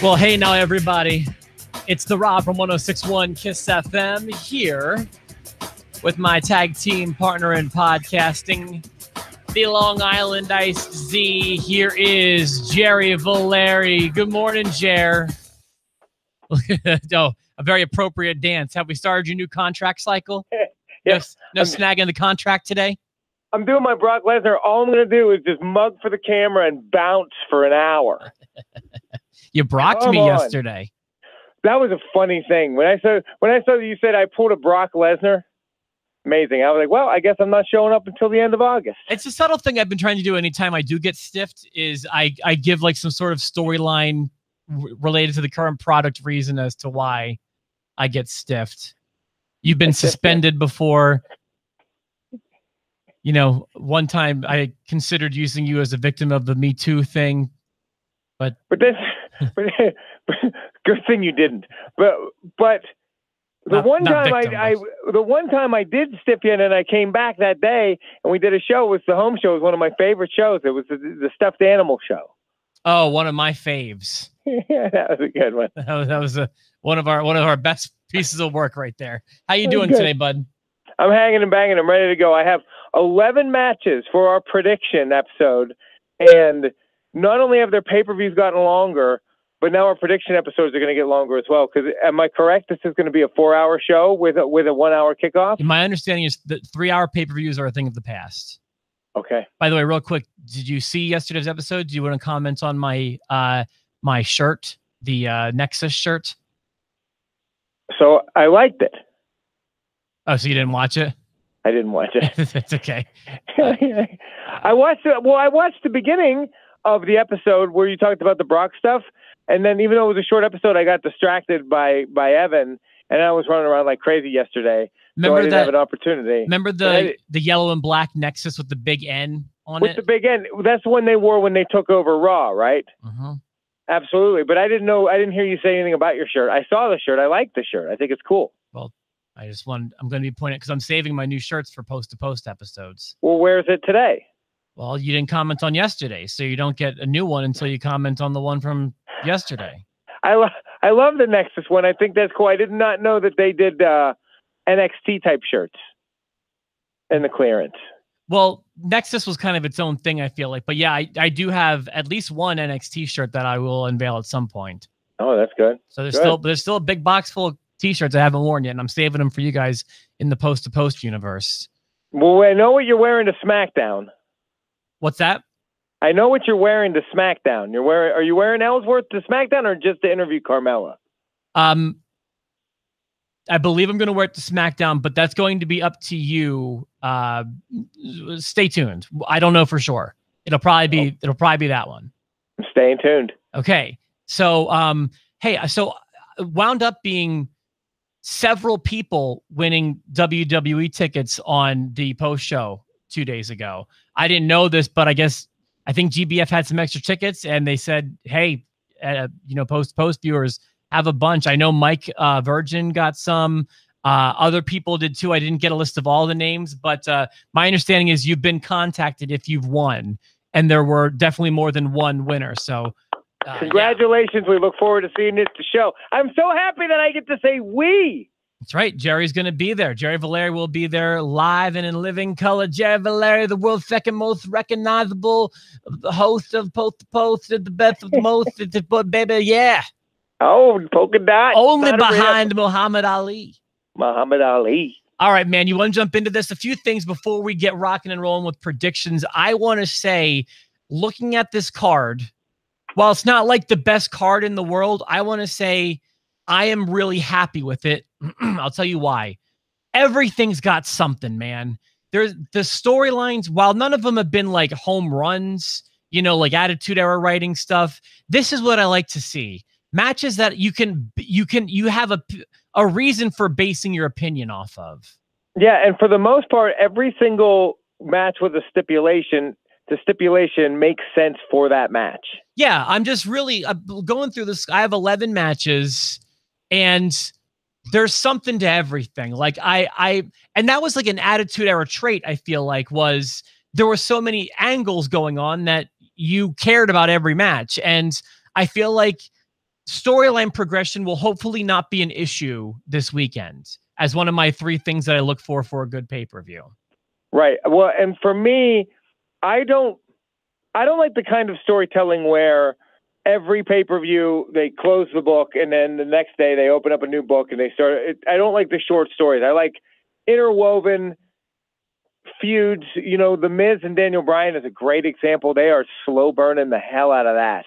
Well, hey now, everybody. It's the Rob from 106.1 Kiss FM here with my tag team partner in podcasting, the Long Island Iced Z. Here is Jerry Valeri. Good morning, Jer. Oh, a very appropriate dance. Have we started your new contract cycle? Yes. No snagging the contract today? I'm doing my Brock Lesnar. All I'm going to do is just mug for the camera and bounce for an hour. You brocked me yesterday. That was a funny thing. When I saw that you said I pulled a Brock Lesnar, amazing. I was like, well, I guess I'm not showing up until the end of August. It's a subtle thing I've been trying to do anytime I do get stiffed is I give like some sort of storyline related to the current product reason as to why I get stiffed. You've been suspended before. You know, one time I considered using you as a victim of the Me Too thing, but good thing you didn't. But the one time I did stiff you, and then I came back that day and we did a show. It was the home show. It was one of my favorite shows. It was the stuffed animal show. Oh, one of my faves. Yeah, that was a good one. That was one of our best pieces of work right there. How you doing today, bud? I'm hanging and banging. I'm ready to go. I have 11 matches for our prediction episode, and not only have their pay-per-views gotten longer, but now our prediction episodes are going to get longer as well. Because am I correct? This is going to be a 4-hour show with a 1-hour kickoff. My understanding is that 3-hour pay-per-views are a thing of the past. Okay. By the way, real quick, did you see yesterday's episode? Do you want to comment on my my shirt, the Nexus shirt? So I liked it. Oh, so you didn't watch it? I didn't watch it. It's okay. I watched the beginning of the episode where you talked about the Brock stuff, and then even though it was a short episode, I got distracted by Evan, and I was running around like crazy yesterday. Remember so I didn't have an opportunity. Remember the yellow and black Nexus with the big N on it? With the big N. That's the one they wore when they took over Raw, right? Mm-hmm. Absolutely. But I didn't hear you say anything about your shirt. I saw the shirt. I like the shirt. I think it's cool. Well, I'm going to be pointing because I'm saving my new shirts for post-to-post episodes. Well, where is it today? Well, you didn't comment on yesterday, so you don't get a new one until you comment on the one from yesterday. I love the Nexus one. I think that's cool. I did not know that they did NXT type shirts in the clearance. Well, Nexus was kind of its own thing, I feel like. But yeah, I do have at least one NXT shirt that I will unveil at some point. Oh, that's good. So there's still a big box full of T-shirts I haven't worn yet, and I'm saving them for you guys in the post-to-post universe. Well, I know what you're wearing to SmackDown. What's that? I know what you're wearing to SmackDown. Are you wearing Ellsworth to SmackDown or just to interview Carmella? I believe I'm going to wear it to SmackDown, but that's going to be up to you. Stay tuned. I don't know for sure. It'll probably be that one. I'm staying tuned. Okay. So, wound up being several people winning WWE tickets on the post show 2 days ago. I didn't know this, but I think GBF had some extra tickets and they said, hey, post viewers have a bunch. I know Mike Virgin got some. Other people did too. I didn't get a list of all the names, but my understanding is you've been contacted if you've won, and there were definitely more than one winner. So congratulations. Yeah. We look forward to seeing it at the show. I'm so happy that I get to say we. That's right. Jerry's going to be there. Jerry Valeri will be there live and in living color. Jerry Valeri, the world's second most recognizable host of Post to Post, the best of the most, baby. Yeah. Oh, polka dot. Only behind Muhammad Ali. Muhammad Ali. All right, man. You want to jump into this? A few things before we get rocking and rolling with predictions. I want to say, looking at this card, while it's not like the best card in the world, I want to say I am really happy with it. I'll tell you why. Everything's got something, man. There's the storylines, while none of them have been like home runs, like Attitude Era writing stuff. This is what I like to see. Matches that you have a reason for basing your opinion off of. Yeah, and for the most part, every single match with a stipulation, the stipulation makes sense for that match. Yeah, I'm just really going through this. I have 11 matches, and there's something to everything. Like and that was like an Attitude Era trait. I feel like was there were so many angles going on that you cared about every match, and I feel like storyline progression will hopefully not be an issue this weekend as one of my 3 things that I look for a good pay-per-view. Right. Well, and for me, I don't like the kind of storytelling where every pay-per-view they close the book and then the next day they open up a new book and they start. I don't like the short stories. I like interwoven feuds. You know, The Miz and Daniel Bryan is a great example. They are slow burning the hell out of that.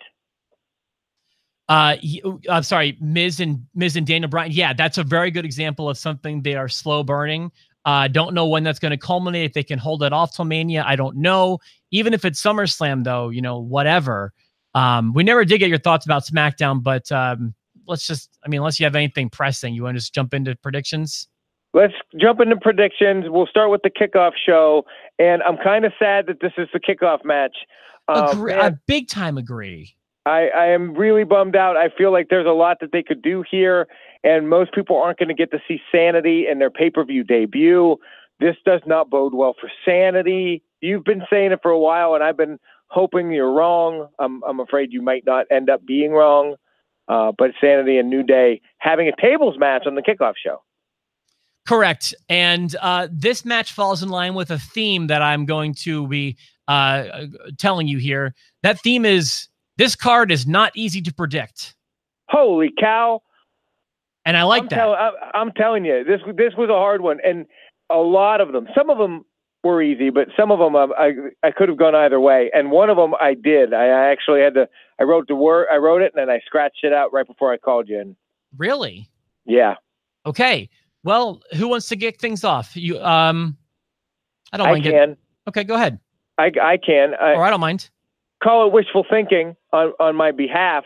I'm sorry, Miz and Daniel Bryan. Yeah, that's a very good example of something they are slow burning. Don't know when that's going to culminate. If they can hold it off till Mania, I don't know. Even if it's SummerSlam, though, you know, whatever. We never did get your thoughts about SmackDown, but let's just, I mean, unless you have anything pressing, you want to just jump into predictions? Let's jump into predictions. We'll start with the kickoff show, and I'm kind of sad that this is the kickoff match. I big time agree. I am really bummed out. I feel like there's a lot that they could do here, and most people aren't going to get to see Sanity in their pay-per-view debut. This does not bode well for Sanity. You've been saying it for a while, and I've been hoping you're wrong. I'm afraid you might not end up being wrong. But Sanity and New Day having a tables match on the kickoff show. Correct. And this match falls in line with a theme that I'm going to be telling you here. That theme is, this card is not easy to predict. Holy cow. And I like that. I'm telling you, this was a hard one. And a lot of them, some of them were easy, but some of them I could have gone either way. And one of them I did. I actually had to, I wrote it and then I scratched it out right before I called you in. Really? Yeah. Okay. Well, who wants to kick things off? You, I don't mind. I can. Okay, go ahead. I can. Or I don't mind. Call it wishful thinking on my behalf.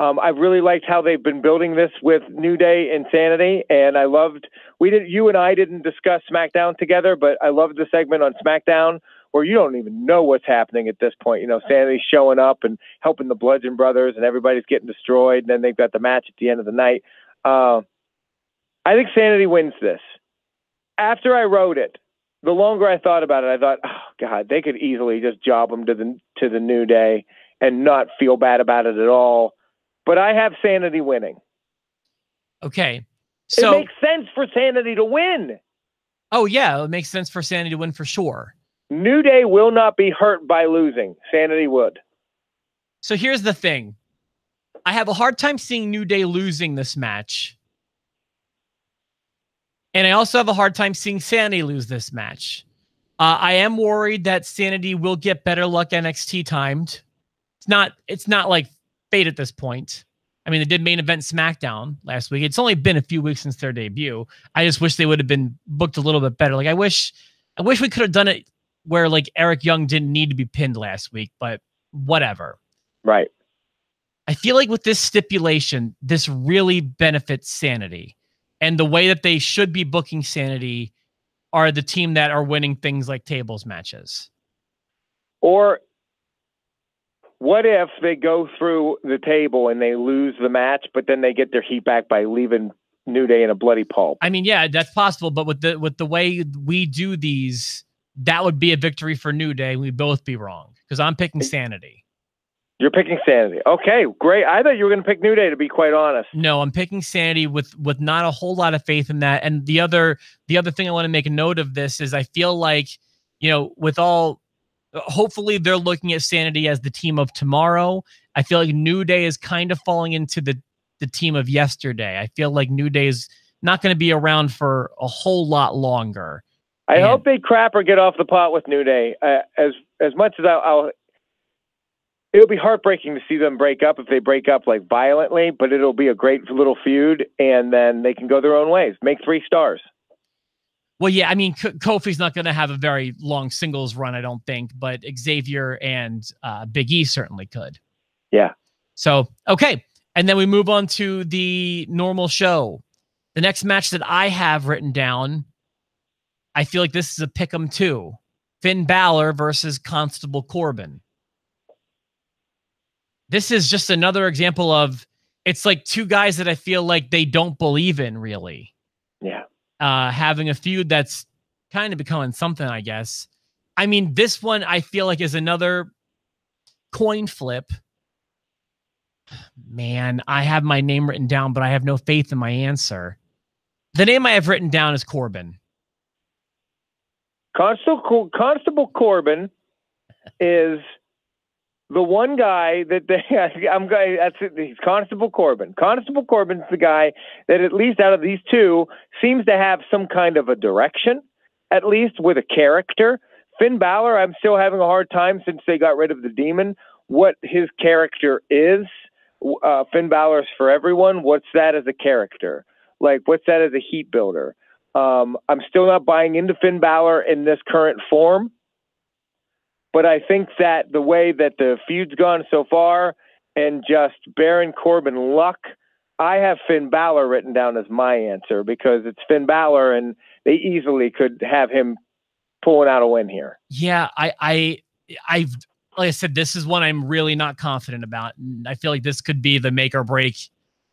I've really liked how they've been building this with New Day and Sanity, and I loved. You and I didn't discuss SmackDown together, but I loved the segment on SmackDown where you don't even know what's happening at this point. You know, Sanity's showing up and helping the Bludgeon Brothers, and everybody's getting destroyed, and then they've got the match at the end of the night. I think Sanity wins this. After I wrote it, the longer I thought about it, I thought, oh God, they could easily just job them to the New Day and not feel bad about it at all. But I have Sanity winning. Okay. So it makes sense for Sanity to win. Oh yeah, it makes sense for Sanity to win for sure. New Day will not be hurt by losing. Sanity would. So here's the thing. I have a hard time seeing New Day losing this match. And I also have a hard time seeing Sanity lose this match. I am worried that Sanity will get better luck NXT timed. It's not like fate at this point. I mean, they did main event SmackDown last week. It's only been a few weeks since their debut. I just wish they would have been booked a little bit better. Like I wish we could have done it where like Eric Young didn't need to be pinned last week, but whatever. Right. I feel like with this stipulation, this really benefits Sanity. And the way that they should be booking Sanity are the team that are winning things like tables matches. Or what if they go through the table and they lose the match, but then they get their heat back by leaving New Day in a bloody pulp? I mean, yeah, that's possible. But with the way we do these, that would be a victory for New Day. We'd both be wrong because I'm picking Sanity. You're picking Sanity. Okay, great. I thought you were going to pick New Day, to be quite honest. No, I'm picking Sanity with not a whole lot of faith in that. And the other thing I want to make a note of this is I feel like, you know, hopefully they're looking at Sanity as the team of tomorrow. I feel like New Day is kind of falling into the team of yesterday. I feel like New Day is not going to be around for a whole lot longer. I hope they crap or get off the pot with New Day. As much as it'll be heartbreaking to see them break up if they break up like violently, but it'll be a great little feud, and then they can go their own ways. Make 3 stars. Well, yeah, I mean, Kofi's not going to have a very long singles run, I don't think, but Xavier and Big E certainly could. Yeah. So, okay. And then we move on to the normal show. The next match that I have written down, I feel like this is a pick'em too. Finn Balor versus Constable Corbin. This is just another example of, it's like 2 guys that I feel like they don't believe in, really. Yeah. Having a feud that's kind of becoming something, I guess. I mean, this one I feel like is another coin flip. Man, I have my name written down, but I have no faith in my answer. The name I have written down is Corbin. Constable Corbin is the one guy that that's it. He's Constable Corbin. Constable Corbin's the guy that, at least out of these two, seems to have some kind of a direction, at least with a character. Finn Balor, I'm still having a hard time, since they got rid of the Demon, what his character is. Finn Balor's for everyone. What's that as a character? Like, what's that as a heat builder? I'm still not buying into Finn Balor in this current form. But I think that the way that the feud's gone so far, and just Baron Corbin luck, I have Finn Balor written down as my answer, because it's Finn Balor, and they easily could have him pulling out a win here. Yeah, I've like I said, this is one I'm really not confident about. I feel like this could be the make or break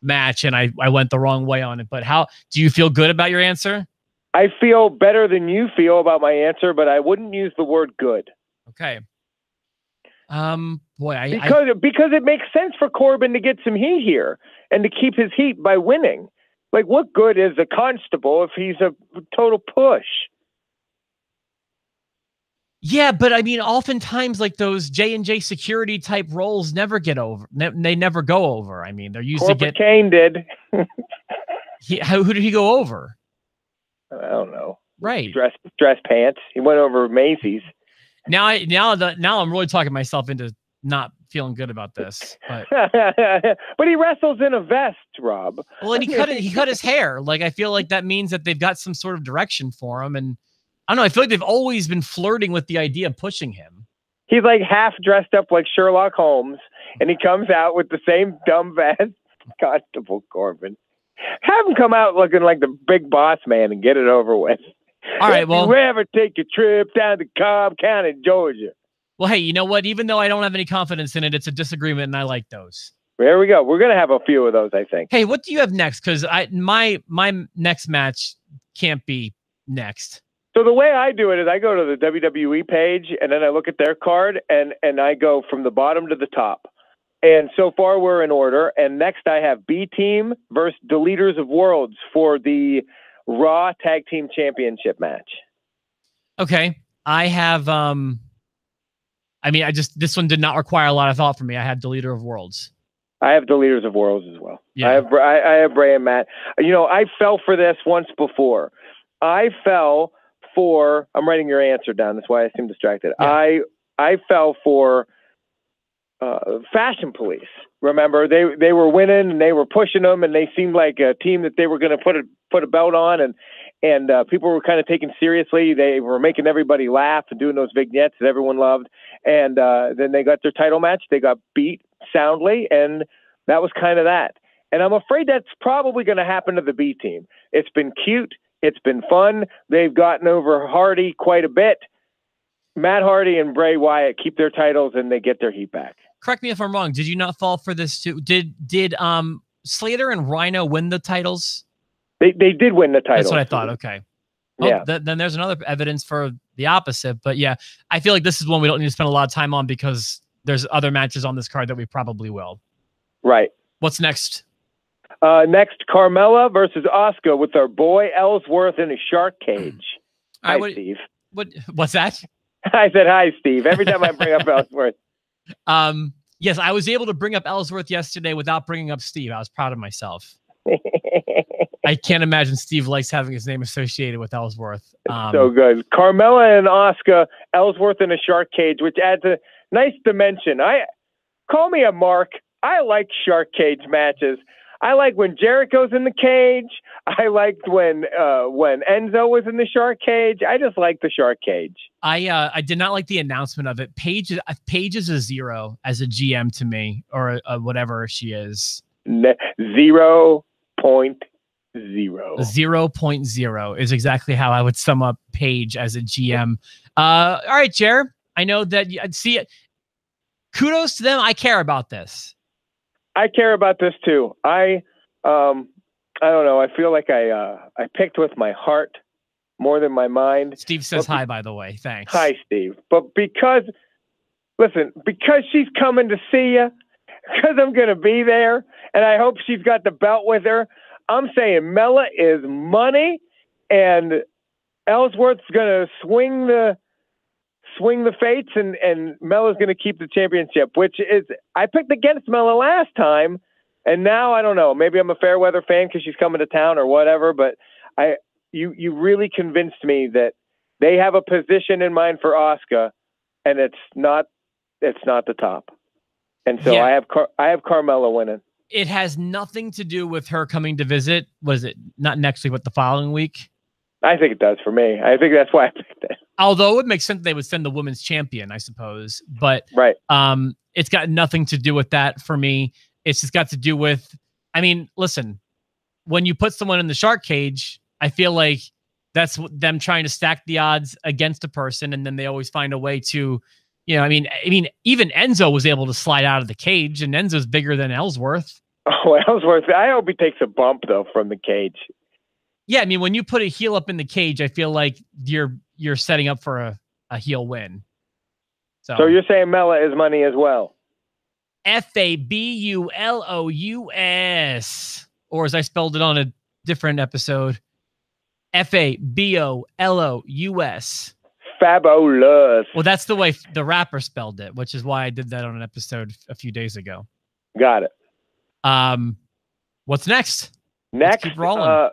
match, and I went the wrong way on it. But how do you feel good about your answer? I feel better than you feel about my answer, but I wouldn't use the word good. Okay. Boy, because it makes sense for Corbin to get some heat here and to keep his heat by winning. Like, what good is a constable if he's a total push? Yeah, but I mean, oftentimes, like, those J&J security type roles never get over. They never go over. I mean, they're used to get. Kane did. Who did he go over? I don't know. Right. Dress pants. He went over Macy's. Now I'm really talking myself into not feeling good about this. But but he wrestles in a vest, Rob. Well, and he cut his hair. Like, I feel like that means that they've got some sort of direction for him. And I don't know. I feel like they've always been flirting with the idea of pushing him. He's like half dressed up like Sherlock Holmes, and he comes out with the same dumb vest. Constable Corbin. Have him come out looking like the big boss man and get it over with. All right, well, if you ever take a trip down to Cobb County, Georgia. Well, hey, you know what? Even though I don't have any confidence in it, it's a disagreement, and I like those. There we go. We're gonna have a few of those, I think. Hey, what do you have next? Because my next match can't be next. So the way I do it is I go to the WWE page, and then I look at their card, and I go from the bottom to the top. And so far we're in order. And next I have B Team versus the Leaders of Worlds for the Raw Tag Team Championship match. Okay. I have this one did not require a lot of thought from me. I had the Leader of Worlds. I have the Leaders of Worlds as well. Yeah. I have Bray and Matt. You know, I fell for this once before. I fell for, I'm writing your answer down. That's why I seem distracted. Yeah. I fell for Fashion Police. Remember, they were winning and they were pushing them, and they seemed like a team that they were going to put a belt on, and people were kind of taken seriously. They were making everybody laugh and doing those vignettes that everyone loved. And then they got their title match. They got beat soundly, and that was kind of that. And I'm afraid that's probably going to happen to the B Team. It's been cute. It's been fun. They've gotten over Hardy quite a bit. Matt Hardy and Bray Wyatt keep their titles, and they get their heat back. Correct me if I'm wrong. Did you not fall for this too? Did Slater and Rhino win the titles? They did win the titles. That's what I thought. Okay. Yeah. Then there's another evidence for the opposite. But yeah, I feel like this is one we don't need to spend a lot of time on, because there's other matches on this card that we probably will. Right. What's next? Next, Carmella versus Asuka with our boy Ellsworth in a shark cage. Hi, Steve. What's that? I said hi, Steve. Every time I bring up Ellsworth. Yes, I was able to bring up Ellsworth yesterday without bringing up Steve. I was proud of myself. I can't imagine Steve likes having his name associated with Ellsworth. So good. Carmella and Asuka, Ellsworth in a shark cage, which adds a nice dimension. Call me a mark. I like shark cage matches. I like when Jericho's in the cage. I liked when Enzo was in the shark cage. I just like the shark cage. I did not like the announcement of it. Paige is a 0 as a GM to me, or whatever she is. 0.0. 0.0 is exactly how I would sum up Paige as a GM. All right, Jer. I know that I'd see it. Kudos to them. I care about this. I care about this too. I don't know. I feel like I picked with my heart more than my mind. Steve says hi, by the way. Thanks. Hi, Steve. But because she's coming to see you, because I'm going to be there, and I hope she's got the belt with her. I'm saying Mella is money, and Ellsworth's going to swing the fates, and Mella's going to keep the championship, which is, I picked against Mella last time, and now I don't know. Maybe I'm a Fairweather fan because she's coming to town or whatever, but you really convinced me that they have a position in mind for Asuka, and it's not the top. And so I have Carmella winning. It has nothing to do with her coming to visit. Was it not next week, but the following week? I think it does for me. I think that's why I picked it. Although it would make sense they would send the women's champion, I suppose. But right. It's got nothing to do with that for me. It's just got to do with, I mean, listen, when you put someone in the shark cage, I feel like that's them trying to stack the odds against a person, and then they always find a way to, you know, I mean, even Enzo was able to slide out of the cage, and Enzo's bigger than Ellsworth. Oh, Ellsworth! I hope he takes a bump though from the cage. Yeah, I mean, when you put a heel up in the cage, I feel like you're setting up for a heel win. So you're saying Mella is money as well? Fabulous, or as I spelled it on a different episode, Fabulous. Fabulous. Well, that's the way the rapper spelled it, which is why I did that on an episode a few days ago. Got it. What's next? Next, keep rolling.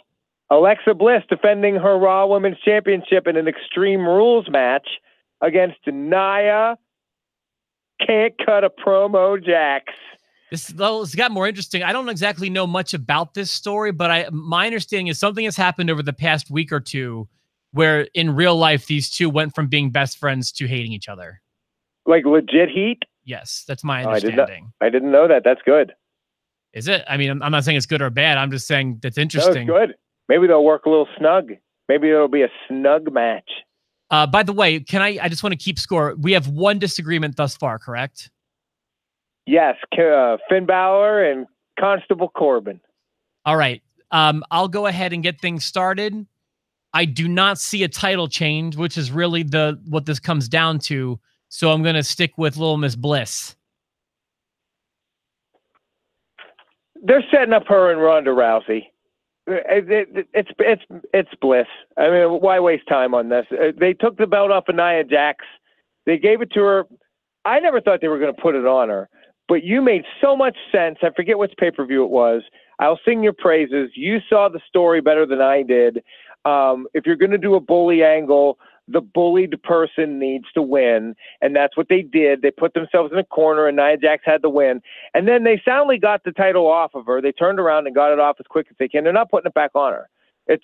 Alexa Bliss defending her Raw Women's Championship in an Extreme Rules match against Nia. Can't cut a promo, Jax. This has got more interesting. I don't exactly know much about this story, but my understanding is something has happened over the past week or two where in real life these two went from being best friends to hating each other. Like legit heat? Yes, that's my understanding. I didn't know that. That's good. Is it? I mean, I'm not saying it's good or bad. I'm just saying that's interesting. No, it's good. Maybe they'll work a little snug. Maybe it'll be a snug match. By the way, I just want to keep score. We have one disagreement thus far, correct? Yes, Finn Balor and Constable Corbin. All right. I'll go ahead and get things started. I do not see a title change, which is really what this comes down to. So I'm going to stick with Little Miss Bliss. They're setting up her and Ronda Rousey. It's Bliss. I mean, why waste time on this? They took the belt off of Nia Jax. They gave it to her. I never thought they were going to put it on her, but you made so much sense. I forget which pay-per-view it was. I'll sing your praises. You saw the story better than I did. If you're going to do a bully angle, the bullied person needs to win, and that's what they did. They put themselves in a corner, and Nia Jax had the win. And then they soundly got the title off of her. They turned around and got it off as quick as they can. They're not putting it back on her.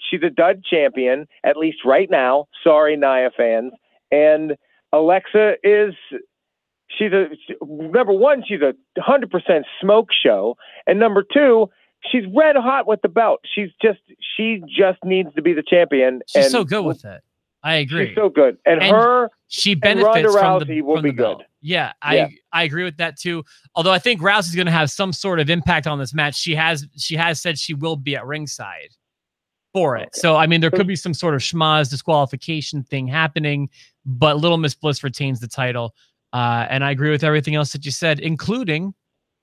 She's a dud champion, at least right now. Sorry, Nia fans. And Alexa number one, she's a 100% smoke show. And number two, she's red hot with the belt. She just needs to be be the champion. She's so good with it. I agree. She's so good. And she benefits and Ronda from Rousey the, will from be the belt. good. Yeah, I agree with that too. Although I think Rousey's going to have some sort of impact on this match. She has said she will be at ringside for it. Okay. So, I mean, there could be some sort of schmaz disqualification thing happening, but Little Miss Bliss retains the title. And I agree with everything else that you said, including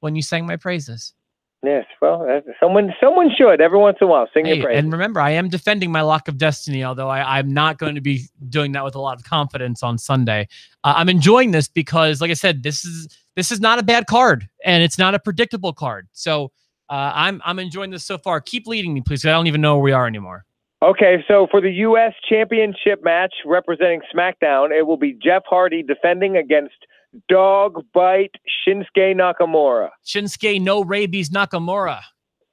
when you sang my praises. Yes, well, someone should every once in a while sing your praises. And remember, I am defending my Lock of Destiny, although I'm not going to be doing that with a lot of confidence on Sunday. I'm enjoying this because, like I said, this is not a bad card, and it's not a predictable card. So I'm enjoying this so far. Keep leading me, please. I don't even know where we are anymore. Okay, so for the U.S. Championship match representing SmackDown, it will be Jeff Hardy defending against Dog Bite Shinsuke Nakamura. Shinsuke no rabies Nakamura.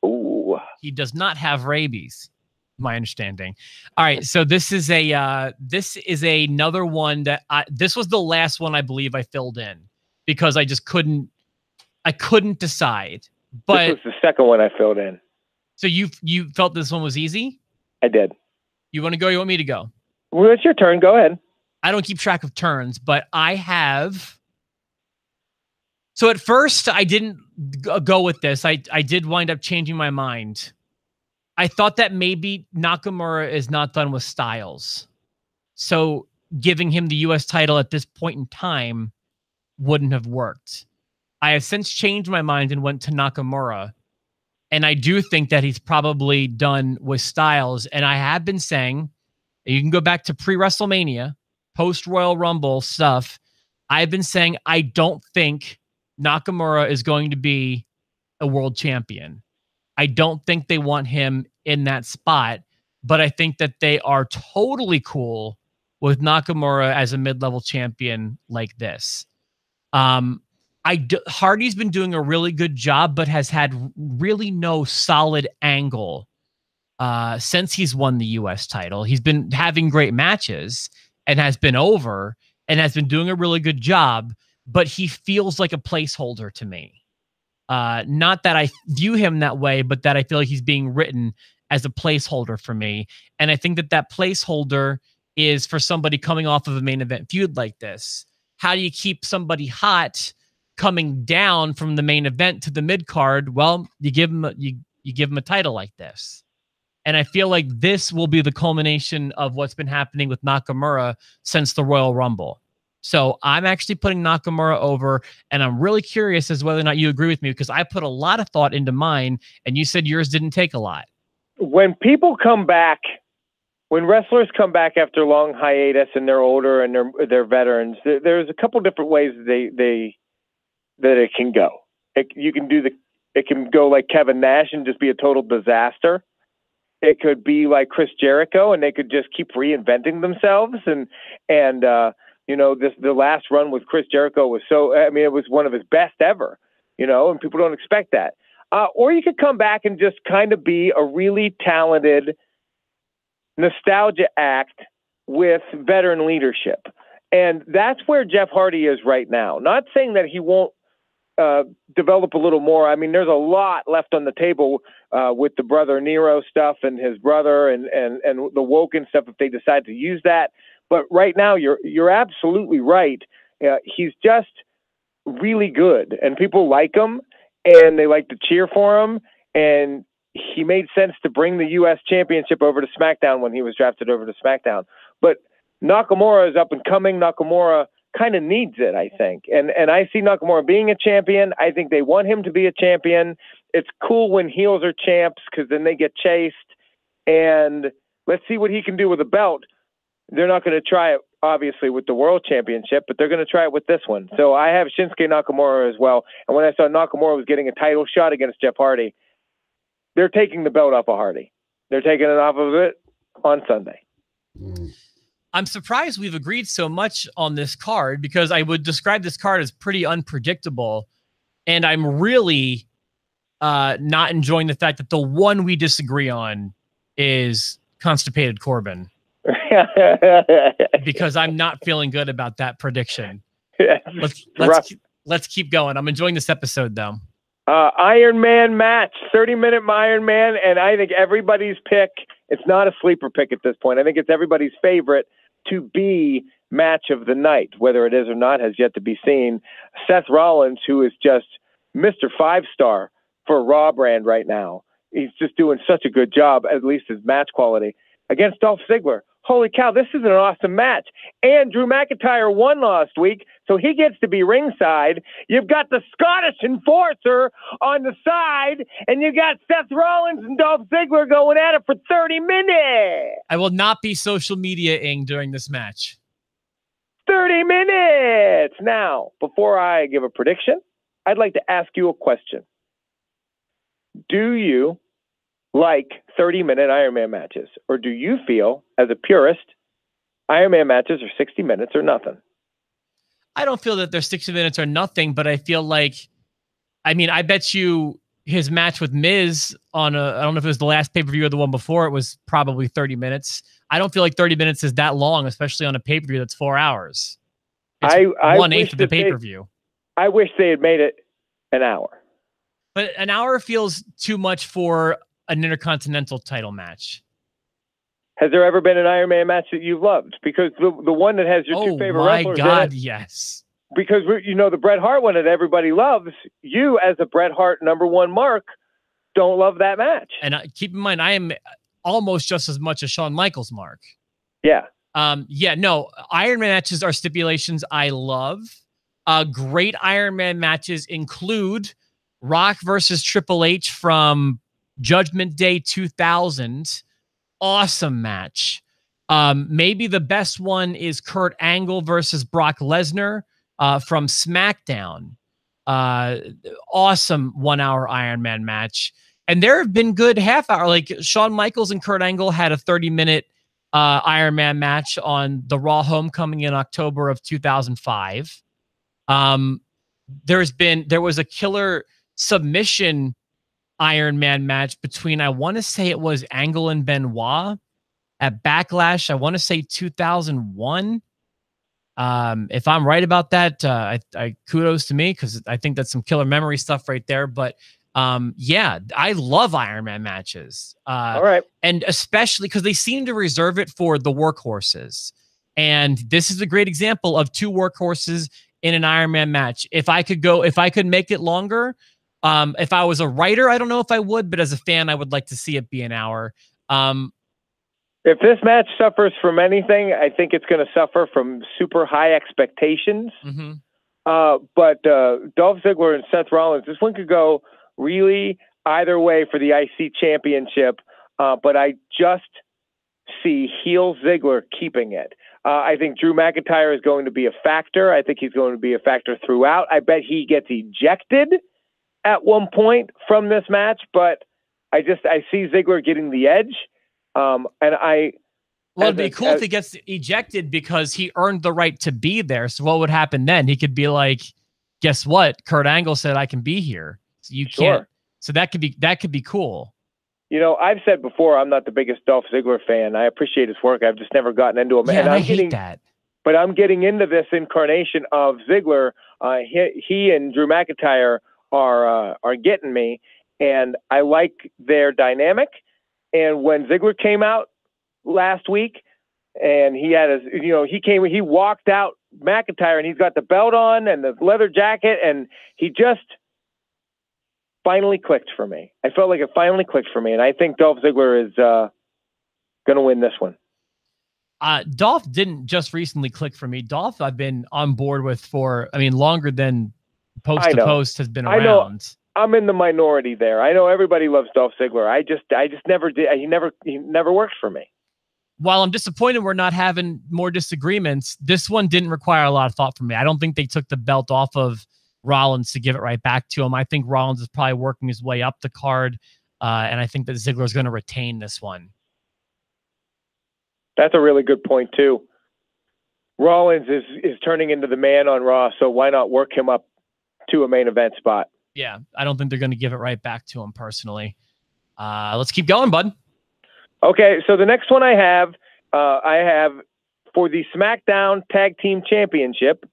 Ooh. He does not have rabies, my understanding. All right, so this is another one that this was the last one I believe I filled in because I just couldn't decide. But this was the second one I filled in. So you felt this one was easy? I did. You want to go? You want me to go? Well, it's your turn. Go ahead. I don't keep track of turns, but I have. So at first, I didn't go with this. I did wind up changing my mind. I thought that maybe Nakamura is not done with Styles. So giving him the U.S. title at this point in time wouldn't have worked. I have since changed my mind and went to Nakamura. And I do think that he's probably done with Styles. And I have been saying, you can go back to pre-WrestleMania, post-Royal Rumble stuff. I've been saying I don't think Nakamura is going to be a world champion. I don't think they want him in that spot, but I think that they are totally cool with Nakamura as a mid-level champion like this. Hardy's been doing a really good job, but has had really no solid angle since he's won the U.S. title. He's been having great matches and has been over and has been doing a really good job, but he feels like a placeholder to me. Not that I view him that way, but that I feel like he's being written as a placeholder for me. And I think that that placeholder is for somebody coming off of a main event feud like this. How do you keep somebody hot coming down from the main event to the mid card? Well, you give him a title like this. And I feel like this will be the culmination of what's been happening with Nakamura since the Royal Rumble. So I'm actually putting Nakamura over, and I'm really curious as whether or not you agree with me, because I put a lot of thought into mine, and you said yours didn't take a lot. When people come back, when wrestlers come back after long hiatus and they're older and they're veterans, there's a couple different ways that it can go. It can go like Kevin Nash and just be a total disaster. It could be like Chris Jericho, and they could just keep reinventing themselves. The last run with Chris Jericho was it was one of his best ever, and people don't expect that. Or you could come back and just kind of be a really talented nostalgia act with veteran leadership. And that's where Jeff Hardy is right now. Not saying that he won't develop a little more. I mean, there's a lot left on the table with the brother Nero stuff and his brother and the Woken stuff if they decide to use that. But right now, you're absolutely right. He's just really good, and people like him, and they like to cheer for him. And he made sense to bring the U.S. Championship over to SmackDown when he was drafted over to SmackDown. But Nakamura is up and coming. Nakamura kind of needs it, I think. And I see Nakamura being a champion. I think they want him to be a champion. It's cool when heels are champs because then they get chased. And let's see what he can do with a belt. They're not going to try it, obviously, with the World Championship, but they're going to try it with this one. So I have Shinsuke Nakamura as well. And when I saw Nakamura was getting a title shot against Jeff Hardy, they're taking the belt off of Hardy. They're taking it off of it on Sunday. I'm surprised we've agreed so much on this card, because I would describe this card as pretty unpredictable. And I'm really not enjoying the fact that the one we disagree on is Constipated Corbin. Because I'm not feeling good about that prediction. Let's keep going. I'm enjoying this episode, though. Iron Man match, 30-minute Iron Man, and I think everybody's pick. It's not a sleeper pick at this point. I think it's everybody's favorite to be match of the night. Whether it is or not has yet to be seen. Seth Rollins, who is just Mr. 5-star for Raw brand right now. He's just doing such a good job, at least his match quality, against Dolph Ziggler. Holy cow, this is an awesome match. And Drew McIntyre won last week, so he gets to be ringside. You've got the Scottish Enforcer on the side, and you got Seth Rollins and Dolph Ziggler going at it for 30 minutes. I will not be social media-ing during this match. 30 minutes! Now, before I give a prediction, I'd like to ask you a question. Do you like 30-minute Iron Man matches? Or do you feel, as a purist, Iron Man matches are 60 minutes or nothing? I don't feel that they're 60 minutes or nothing, but I feel like, I bet you his match with Miz on I don't know if it was the last pay-per-view or the one before, it was probably 30 minutes. I don't feel like 30 minutes is that long, especially on a pay-per-view that's 4 hours. It's 1/8 of the pay-per-view. I wish they had made it an hour. But an hour feels too much for an Intercontinental title match. Has there ever been an Iron Man match that you've loved? Because the one that has your two favorite wrestlers. Oh my God, yes. Because the Bret Hart one that everybody loves, you as a Bret Hart #1 mark don't love that match. And keep in mind, I am almost just as much a Shawn Michaels mark. Yeah. No, Iron Man matches are stipulations I love. Great Iron Man matches include Rock versus Triple H from Judgment Day 2000. Awesome match. Maybe the best one is Kurt Angle versus Brock Lesnar from SmackDown. Awesome 1 hour Iron Man match. And there have been good half hour, like Shawn Michaels and Kurt Angle had a 30-minute Iron Man match on the Raw Homecoming in October of 2005. There was a killer submission Iron Man match between, I want to say it was Angle and Benoit at Backlash. I want to say 2001. If I'm right about that, I kudos to me, because I think that's some killer memory stuff right there. But yeah, I love Iron Man matches. All right. And especially because they seem to reserve it for the workhorses. And this is a great example of two workhorses in an Iron Man match. If I could make it longer, if I was a writer, I don't know if I would, but as a fan, I would like to see it be an hour. If this match suffers from anything, I think it's going to suffer from super high expectations. Mm-hmm. But Dolph Ziggler and Seth Rollins, this one could go really either way for the IC championship. But I just see heel Ziggler keeping it. I think Drew McIntyre is going to be a factor. I think he's going to be a factor throughout. I bet he gets ejected at one point from this match, but I see Ziggler getting the edge. Well, it'd be cool if he gets ejected because he earned the right to be there. So what would happen then? He could be like, guess what? Kurt Angle said I can be here. So you can't. So that could be cool. You know, I've said before, I'm not the biggest Dolph Ziggler fan. I appreciate his work. I've just never gotten into him. Yeah, and I hate that. But I'm getting into this incarnation of Ziggler. He and Drew McIntyre are getting me, and I like their dynamic. And when Ziggler came out last week, and he had he walked out McIntyre, and he's got the belt on and the leather jacket, and he just finally clicked for me. I felt like it finally clicked for me, and I think Dolph Ziggler is going to win this one. Dolph didn't just recently click for me. Dolph I've been on board with for, longer than Post to Post has been around. I'm in the minority there. I know everybody loves Dolph Ziggler. I just never did. He never worked for me. While I'm disappointed we're not having more disagreements, this one didn't require a lot of thought from me. I don't think they took the belt off of Rollins to give it right back to him. I think Rollins is probably working his way up the card, and I think that Ziggler is going to retain this one. That's a really good point too. Rollins is turning into the man on Raw, so why not work him up to a main event spot? Yeah, I don't think they're going to give it right back to him personally. Let's keep going, bud. Okay, so the next one I have for the SmackDown Tag Team Championship,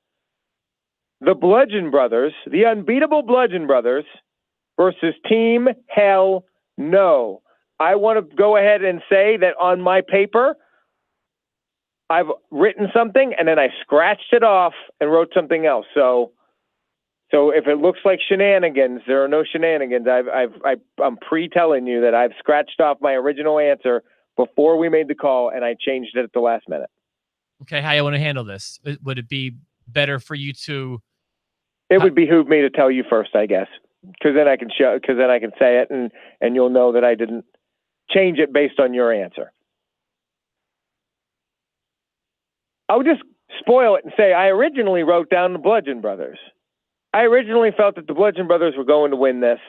the Bludgeon Brothers, the unbeatable Bludgeon Brothers versus Team Hell No. I want to go ahead and say that on my paper, I've written something and then I scratched it off and wrote something else. So if it looks like shenanigans, there are no shenanigans. I'm pre-telling you that I've scratched off my original answer before we made the call, and I changed it at the last minute. Okay, how you want to handle this? Would it be better for you to? It would behoove me to tell you first, I guess, because then I can say it, and you'll know that I didn't change it based on your answer. I would just spoil it and say I originally wrote down the Bludgeon Brothers. I originally felt that the Bludgeon Brothers were going to win this.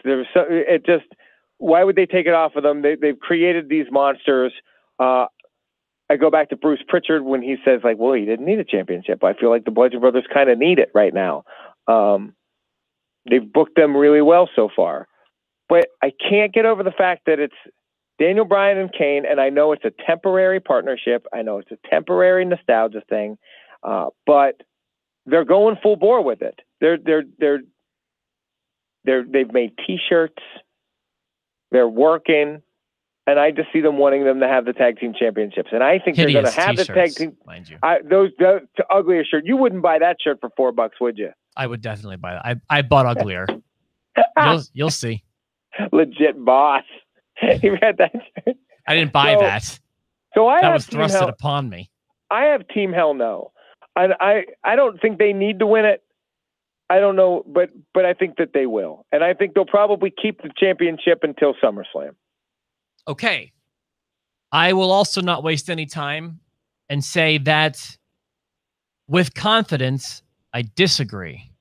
Why would they take it off of them? They've created these monsters. I go back to Bruce Pritchard when he says, like, well, he didn't need a championship. I feel like the Bludgeon Brothers kind of need it right now. They've booked them really well so far. But I can't get over the fact that it's Daniel Bryan and Kane, and I know it's a temporary partnership. I know it's a temporary nostalgia thing, but they're going full bore with it. They've made T-shirts. They're working, and I just see them wanting them to have the tag team championships. And I think they're going to have the tag team. Mind you, those uglier shirt. You wouldn't buy that shirt for $4, would you? I would definitely buy that. I bought uglier. You'll see. Legit boss. You read that shirt? I didn't buy that. So that was thrusted upon me. I have Team Hell No. And I don't think they need to win it. I don't know, but I think that they will. And I think they'll probably keep the championship until SummerSlam. Okay. I will also not waste any time and say that with confidence, I disagree.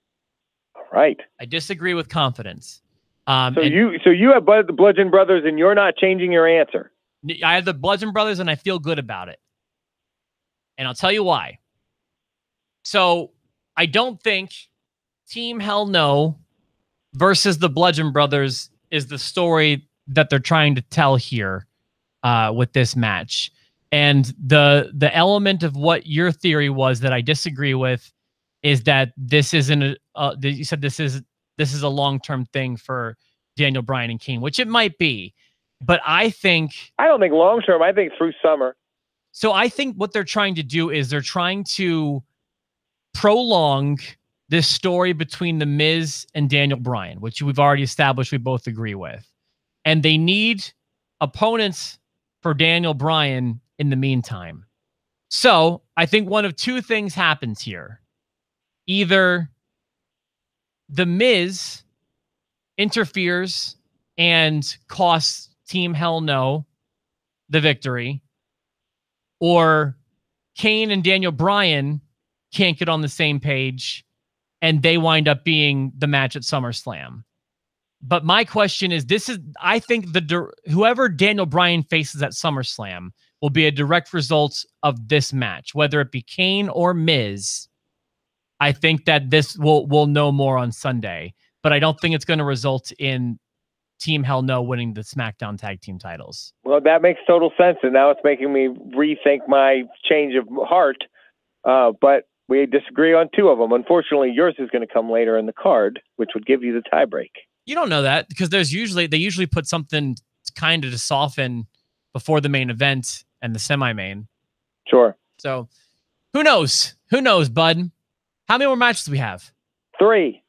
All right. I disagree with confidence. So you have the Bludgeon Brothers, and you're not changing your answer. I have the Bludgeon Brothers, and I feel good about it. And I'll tell you why. So I don't think Team Hell No versus the Bludgeon Brothers is the story that they're trying to tell here with this match. And the element of what your theory was that I disagree with is that this isn't you said this is a long-term thing for Daniel Bryan and Kane, which it might be. But I don't think long-term. I think through summer. So I think what they're trying to do is they're trying to prolong this story between The Miz and Daniel Bryan, which we've already established we both agree with. And they need opponents for Daniel Bryan in the meantime. So I think one of two things happens here. Either The Miz interferes and costs Team Hell No the victory, or Kane and Daniel Bryan can't get on the same page and they wind up being the match at SummerSlam. But my question is, I think whoever Daniel Bryan faces at SummerSlam will be a direct result of this match, whether it be Kane or Miz. I think that this we'll know more on Sunday, but I don't think it's going to result in Team Hell No winning the SmackDown Tag Team titles. Well, that makes total sense, and now it's making me rethink my change of heart. But we disagree on two of them. Unfortunately, yours is going to come later in the card, which would give you the tiebreak. You don't know that because they usually put something kind of to soften before the main event and the semi-main. Sure. So who knows? Who knows, bud? How many more matches do we have? 3.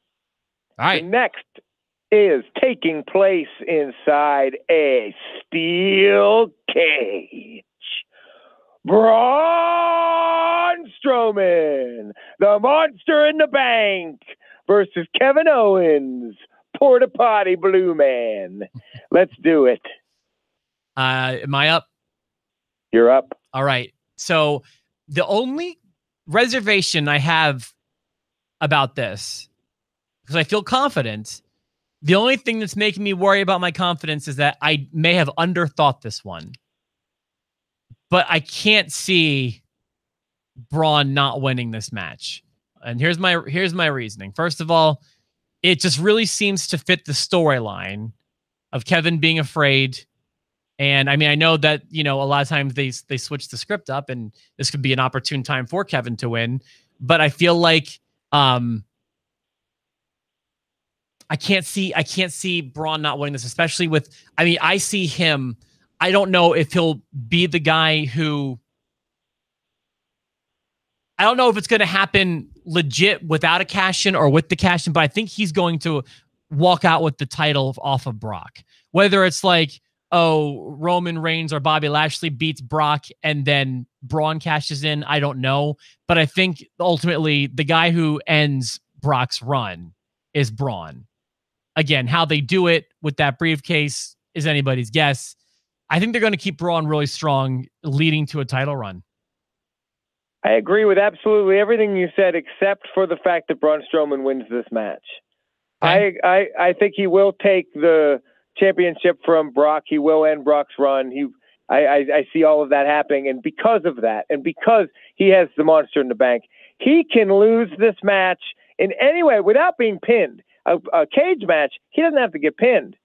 All right. The next is taking place inside a steel cage. Braun Strowman, the Monster in the Bank, versus Kevin Owens, Porta Potty Blue Man. Let's do it. Am I up? You're up. All right. So the only reservation I have about this, because I feel confident, the only thing that's making me worry about my confidence is that I may have underthought this one. But I can't see Braun not winning this match. And here's my reasoning. First of all, it just really seems to fit the storyline of Kevin being afraid. And I mean, I know that, a lot of times they switch the script up and this could be an opportune time for Kevin to win. But I feel like I can't see Braun not winning this, especially with, I see him. I don't know if he'll be the guy who, I don't know if it's going to happen legit without a cash-in or with the cash-in, but I think he's going to walk out with the title off of Brock. Whether it's like, Roman Reigns or Bobby Lashley beats Brock and then Braun cashes in, I don't know. But I think ultimately the guy who ends Brock's run is Braun. Again, how they do it with that briefcase is anybody's guess. I think they're going to keep Braun really strong, leading to a title run. I agree with absolutely everything you said, except for the fact that Braun Strowman wins this match. Okay. I think he will take the championship from Brock. He will end Brock's run. I see all of that happening, and because of that, and because he has the Monster in the Bank, he can lose this match in any way without being pinned. A cage match, he doesn't have to get pinned.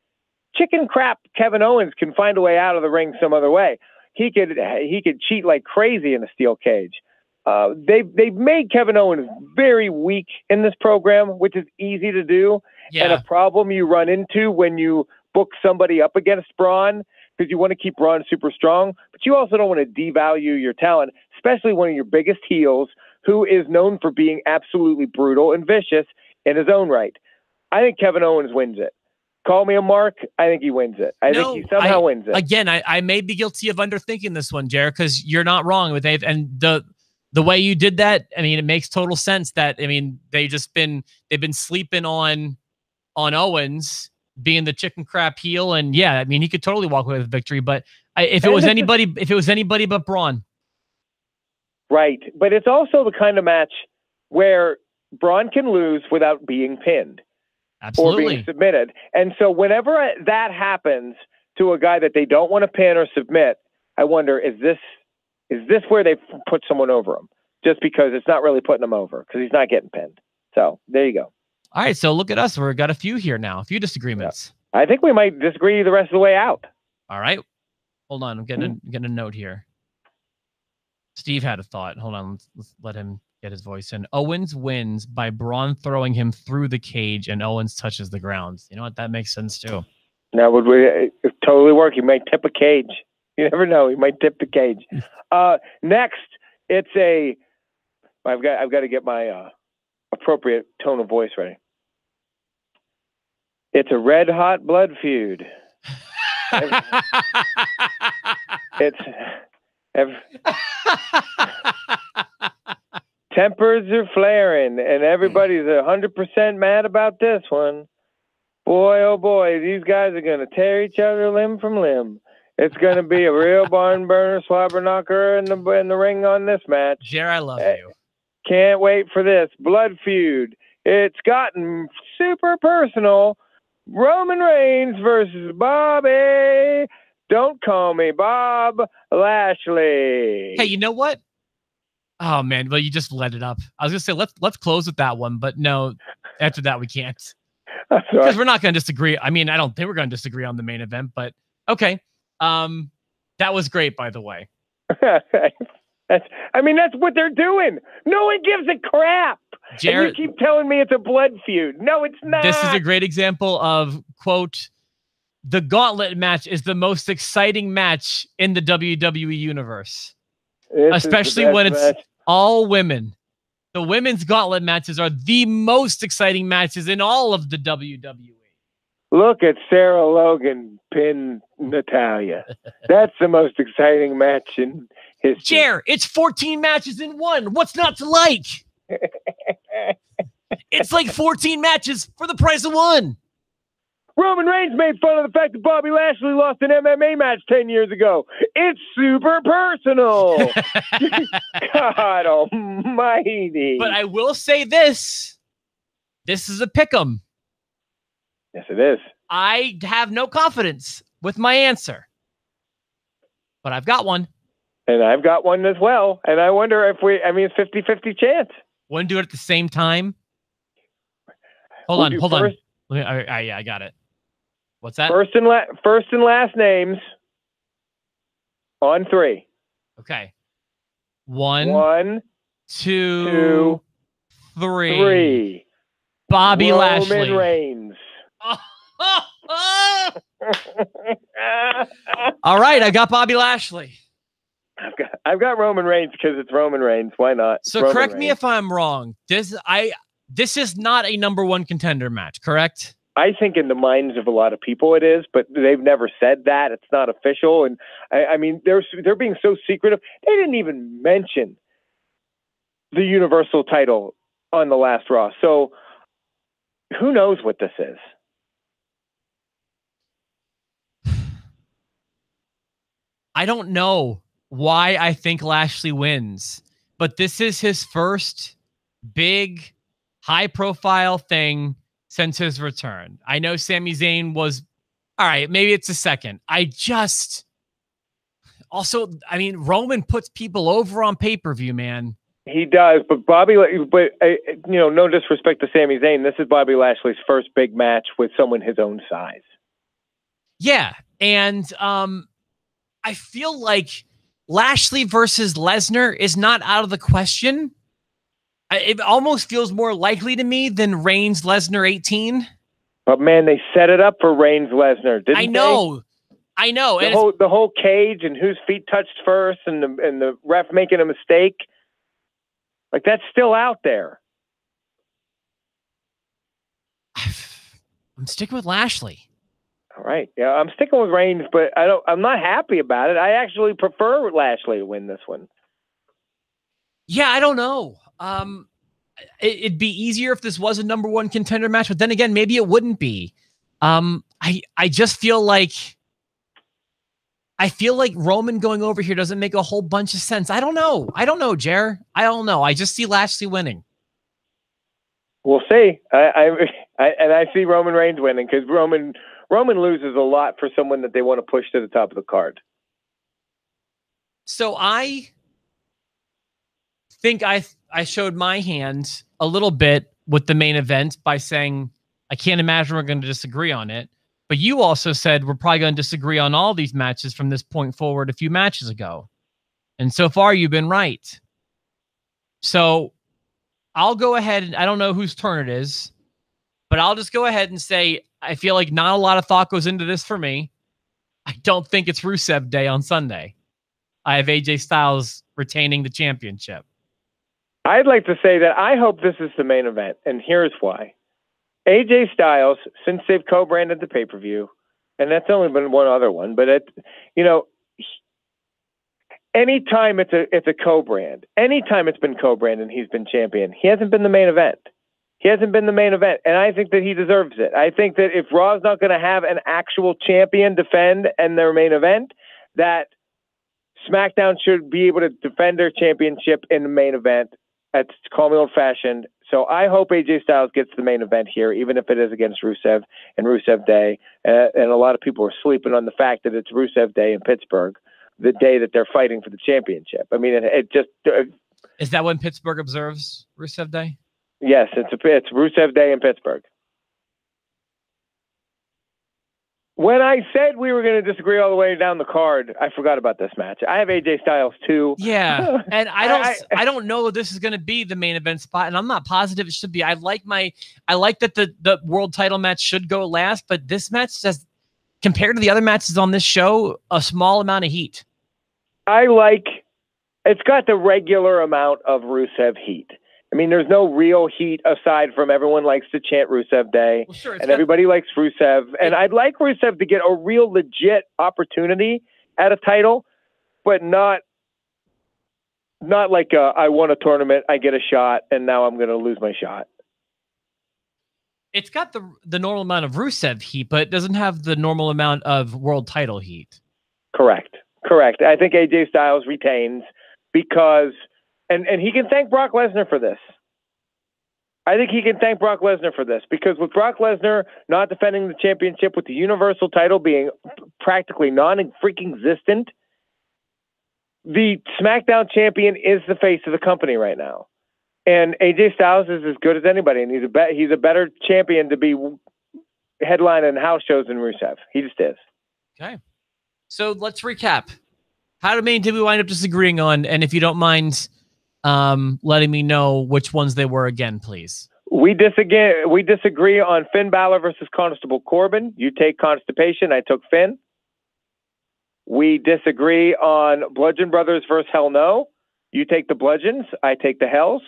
Chicken crap Kevin Owens can find a way out of the ring some other way. He could cheat like crazy in a steel cage. They've made Kevin Owens very weak in this program, which is easy to do, and a problem you run into when you book somebody up against Braun, because you want to keep Braun super strong, but you also don't want to devalue your talent, especially one of your biggest heels, who is known for being absolutely brutal and vicious in his own right. I think Kevin Owens wins it. Call me a mark. I think he wins it. I think he somehow wins it. Again, I may be guilty of underthinking this one, Jared, because you're not wrong with Dave. And the the way you did that, I mean, it makes total sense that, I mean, they've been sleeping on Owens being the chicken crap heel. And yeah, I mean, he could totally walk away with a victory, but if it was anybody but Braun. Right. But it's also the kind of match where Braun can lose without being pinned. Absolutely. Or being submitted. And so whenever that happens to a guy that they don't want to pin or submit, I wonder, is this where they put someone over him? Just because it's not really putting him over because he's not getting pinned. So there you go. All right. So look at us. We've got a few here now, a few disagreements. Yeah. I think we might disagree the rest of the way out. All right. Hold on. I'm getting a note here. Steve had a thought. Hold on. Let's let him get his voice in. Owens wins by Braun throwing him through the cage and Owens touches the ground. You know what? That makes sense too. That would totally work. He might tip a cage. You never know. He might tip the cage. Next, it's I've got to get my appropriate tone of voice ready. It's a red hot blood feud. Tempers are flaring, and everybody's 100% mad about this one. Boy, oh boy, these guys are going to tear each other limb from limb. It's going to be a real barn burner, slobber knocker in the ring on this match. Jer, I love you. Can't wait for this blood feud. It's gotten super personal. Roman Reigns versus Bobby. Don't call me Bob Lashley. Hey, you know what? Oh man, well you just let it up. I was gonna say let's close with that one, but no, after that we can't because we're not gonna disagree. I mean, I don't think we're gonna disagree on the main event, but okay. That was great, by the way. That's what they're doing. No one gives a crap. Jared, and you keep telling me it's a blood feud. No, it's not. This is a great example of, quote, the gauntlet match is the most exciting match in the WWE universe. Especially when it's all women. The women's gauntlet matches are the most exciting matches in all of the WWE. Look at Sarah Logan pin Natalya. That's the most exciting match in history. Jer, it's 14 matches in one. What's not to like? It's like 14 matches for the price of one. Roman Reigns made fun of the fact that Bobby Lashley lost an MMA match 10 years ago. It's super personal. God almighty. But I will say this. This is a pick'em. Yes, it is. I have no confidence with my answer. But I've got one. And I've got one as well. And I wonder if it's 50-50 chance. Want to do it at the same time? Hold on. I got it. What's that? First and last names on 3. Okay. 1, 2, 3. Bobby Lashley. Roman Reigns. All right, I got Bobby Lashley. I've got Roman Reigns because it's Roman Reigns. Why not? So Roman correct Reigns. me if I'm wrong. This is not a #1 contender match, correct? I think in the minds of a lot of people it is, but they've never said that. It's not official, and I mean they're being so secretive. They didn't even mention the Universal title on the last Raw. So who knows what this is? I don't know why I think Lashley wins, but this is his first big, high-profile thing since his return. I know Sami Zayn was, all right, maybe it's a second. Roman puts people over on pay-per-view, man. He does, but no disrespect to Sami Zayn, this is Bobby Lashley's first big match with someone his own size. Yeah, and I feel like Lashley versus Lesnar is not out of the question. It almost feels more likely to me than Reigns Lesnar 18. But man, they set it up for Reigns Lesnar, didn't they? I know. The whole cage and whose feet touched first, and the ref making a mistake. Like that's still out there. I'm sticking with Lashley. All right, yeah, I'm sticking with Reigns, but I'm not happy about it. I actually prefer Lashley to win this one. Yeah, I don't know. It'd be easier if this was a number one contender match, but then again, maybe it wouldn't be. I just feel like Roman going over here doesn't make a whole bunch of sense. I don't know, Jer. I don't know. I just see Lashley winning. We'll see. I see Roman Reigns winning because Roman loses a lot for someone that they want to push to the top of the card. So I think I showed my hand a little bit with the main event by saying I can't imagine we're going to disagree on it. But you also said we're probably going to disagree on all these matches from this point forward a few matches ago. And so far, you've been right. So I'll go ahead and I don't know whose turn it is, but I'll just go ahead and say I feel like not a lot of thought goes into this for me. I don't think it's Rusev Day on Sunday. I have AJ Styles retaining the championship. I'd like to say that I hope this is the main event, and here's why. AJ Styles, since they've co-branded the pay-per-view, and that's only been one other one, but anytime it's a co-brand, anytime it's been co-brand and he's been champion, he hasn't been the main event. He hasn't been the main event, and I think that he deserves it. I think that if Raw's not going to have an actual champion defend and their main event, that SmackDown should be able to defend their championship in the main event. That's call me old-fashioned. So I hope AJ Styles gets the main event here, even if it is against Rusev and Rusev Day. And a lot of people are sleeping on the fact that it's Rusev Day in Pittsburgh, the day that they're fighting for the championship. I mean, it just... Is that when Pittsburgh observes Rusev Day? Yes, it's Rusev Day in Pittsburgh. When I said we were going to disagree all the way down the card, I forgot about this match. I have AJ Styles too. Yeah, and I don't know if this is going to be the main event spot, and I'm not positive it should be. I like that the world title match should go last, but this match has, compared to the other matches on this show, a small amount of heat. It's got the regular amount of Rusev heat. I mean, there's no real heat aside from everyone likes to chant Rusev Day, well, sure, and everybody likes Rusev. And I'd like Rusev to get a real legit opportunity at a title, but not like I won a tournament, I get a shot, and now I'm going to lose my shot. It's got the normal amount of Rusev heat, but it doesn't have the normal amount of world title heat. Correct. I think AJ Styles retains because... And he can thank Brock Lesnar for this. I think he can thank Brock Lesnar for this because with Brock Lesnar not defending the championship, with the Universal title being practically non-freaking-existent, the SmackDown champion is the face of the company right now. And AJ Styles is as good as anybody, and he's a better champion to be headlining house shows than Rusev. He just is. Okay. So let's recap. How many did we wind up disagreeing on? And if you don't mind... letting me know which ones they were again, please. We disagree on Finn Balor versus Constable Corbin. You take Constipation. I took Finn. We disagree on Bludgeon Brothers versus Hell No. You take the Bludgeons. I take the Hells.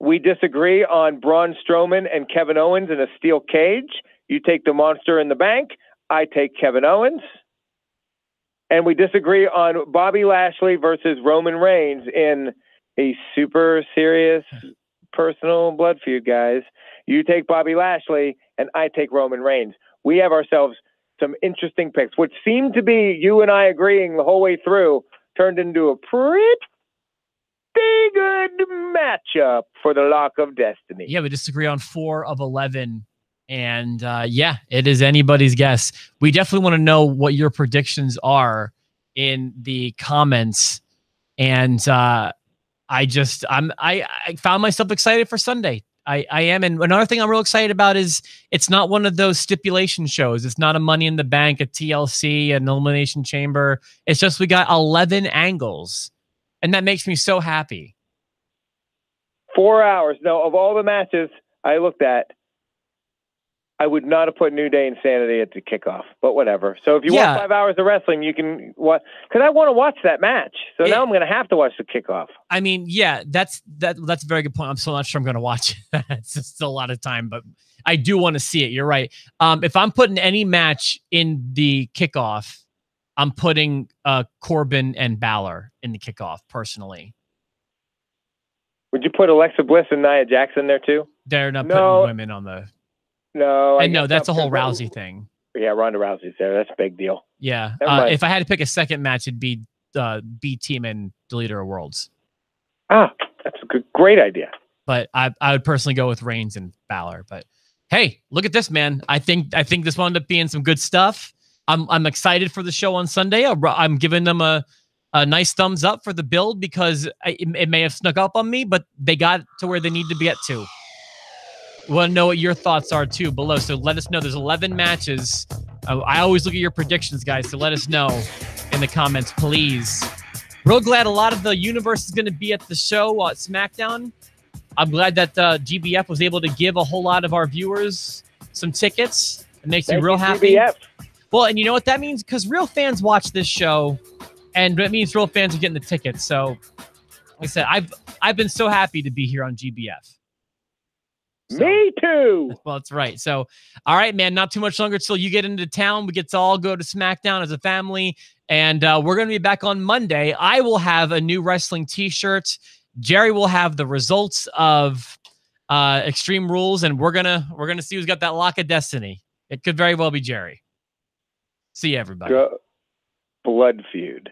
We disagree on Braun Strowman and Kevin Owens in a steel cage. You take the Monster in the Bank. I take Kevin Owens. And we disagree on Bobby Lashley versus Roman Reigns in a super serious personal blood feud, guys. You take Bobby Lashley, and I take Roman Reigns. We have ourselves some interesting picks, which seemed to be you and I agreeing the whole way through, turned into a pretty good matchup for the Lock of Destiny. Yeah, we disagree on 4 of 11. And yeah, it is anybody's guess. We definitely want to know what your predictions are in the comments. And I found myself excited for Sunday. I am. And another thing I'm real excited about is it's not one of those stipulation shows. It's not a Money in the Bank, a TLC, an Elimination Chamber. It's just we got 11 angles. And that makes me so happy. 4 hours. No, of all the matches I looked at, I would not have put New Day Insanity at the kickoff, but whatever. So if you want 5 hours of wrestling, you can watch, because I want to watch that match. So now I'm going to have to watch the kickoff. I mean, yeah, that's a very good point. I'm still not sure I'm going to watch it. It's still a lot of time, but I do want to see it. You're right. If I'm putting any match in the kickoff, I'm putting Corbin and Balor in the kickoff personally. Would you put Alexa Bliss and Nia Jax in there too? They're not putting women on the. No, and no, that's a whole Rousey thing. Yeah, Ronda Rousey's there. That's a big deal. Yeah. If I had to pick a second match, it'd be B Team and Deleter of Worlds. Ah, that's a great idea. But I would personally go with Reigns and Balor. But hey, look at this, man. I think this wound up being some good stuff. I'm excited for the show on Sunday. I'm giving them a nice thumbs up for the build because it may have snuck up on me, but they got to where they need to get to. We want to know what your thoughts are too below. So let us know. There's 11 matches. I always look at your predictions, guys. So let us know in the comments, please. Real glad a lot of the universe is going to be at the show at SmackDown. I'm glad that GBF was able to give a whole lot of our viewers some tickets. It makes me real happy. GBF. Well, and you know what that means? Because real fans watch this show, and it means real fans are getting the tickets. So, like I said, I've been so happy to be here on GBF. So, me too. Well, that's right. So, all right, man, not too much longer till you get into town. We get to all go to SmackDown as a family, and we're going to be back on Monday. I will have a new wrestling t-shirt. Jerry will have the results of Extreme Rules, and we're gonna see who's got that lock of destiny. It could very well be Jerry. See you, everybody. Blood feud.